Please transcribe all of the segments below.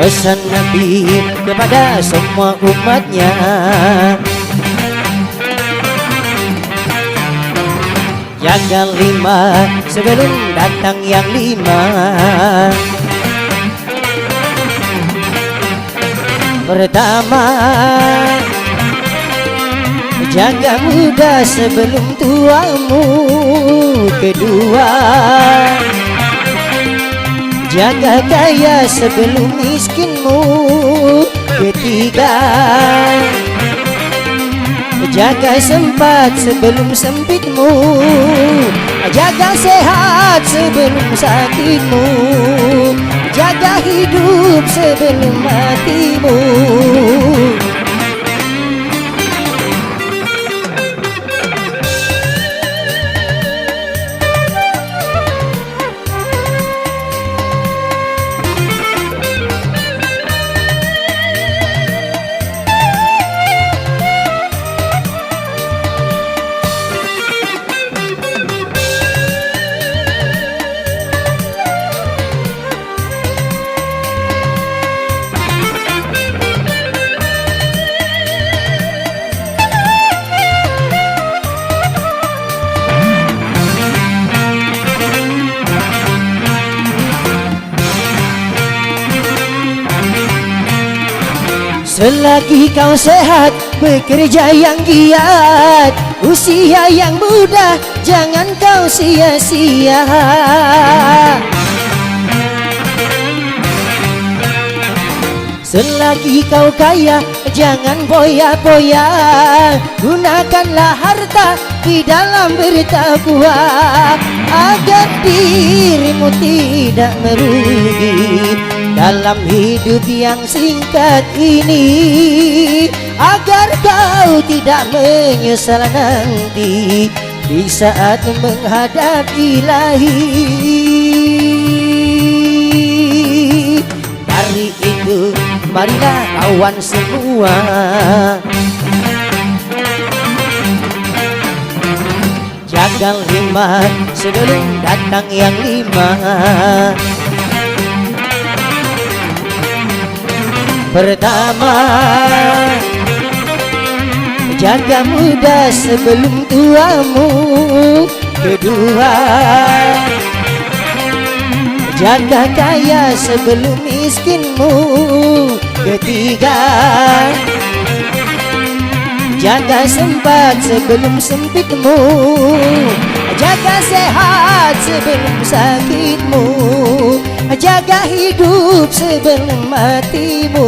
pesan Nabi kepada semua umatnya. Jaga 5 sebelum datang yang 5. Pertama, jaga muda sebelum tuamu. Kedua, jaga kaya sebelum miskinmu. Ketiga, jaga sempat sebelum sempitmu. Jaga sehat sebelum sakitmu. Jaga hidup sebelum matimu. Selagi kau sehat, bekerja yang giat, usia yang muda jangan kau sia-sia. Selagi kau kaya, jangan boya-boya, gunakanlah harta di dalam bertakwa, agar dirimu tidak merugi dalam hidup yang singkat ini, agar kau tidak menyesal nanti di saat menghadap Ilahi. Dari itu marilah kawan semua, jaga 5 sebelum datang yang 5. Pertama, jaga muda sebelum tuamu. Kedua, jaga kaya sebelum miskinmu. Ketiga, jaga sempat sebelum sempitmu. Jaga sehat sebelum sakitmu. Jaga hidup sebelum matimu.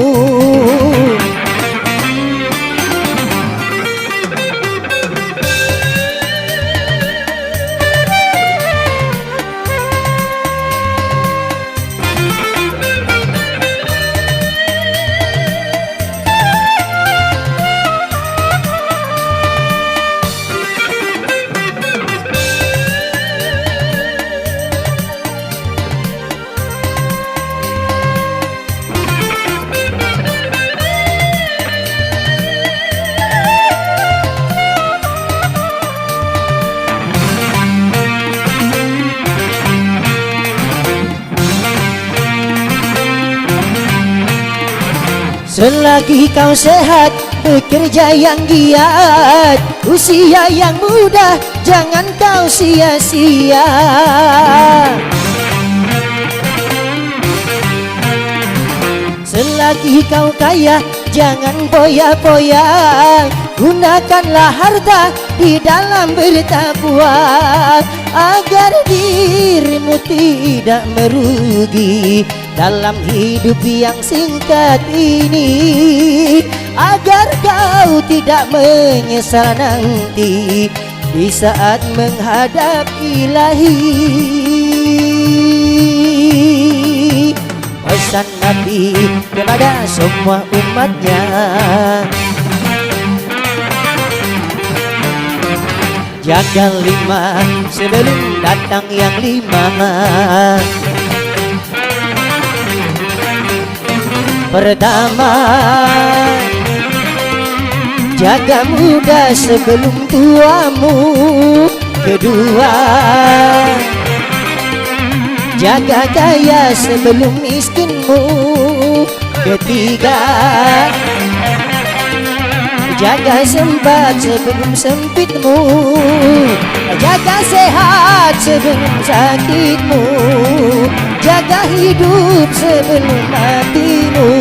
Selagi kau sehat, bekerja yang giat, usia yang muda jangan kau sia-sia. Selagi kau kaya, jangan boya-boya, gunakanlah harta di dalam bertakwa, agar dirimu tidak merugi dalam hidup yang singkat ini, agar kau tidak menyesal nanti di saat menghadap Ilahi. Pesan Nabi kepada semua umatnya, jaga 5 sebelum datang yang 5. Pertama, jaga muda sebelum tuamu. Kedua, jaga kaya sebelum miskinmu. ketiga. Jaga sempat sebelum sempitmu, jaga sehat sebelum sakitmu, jaga hidup sebelum matimu.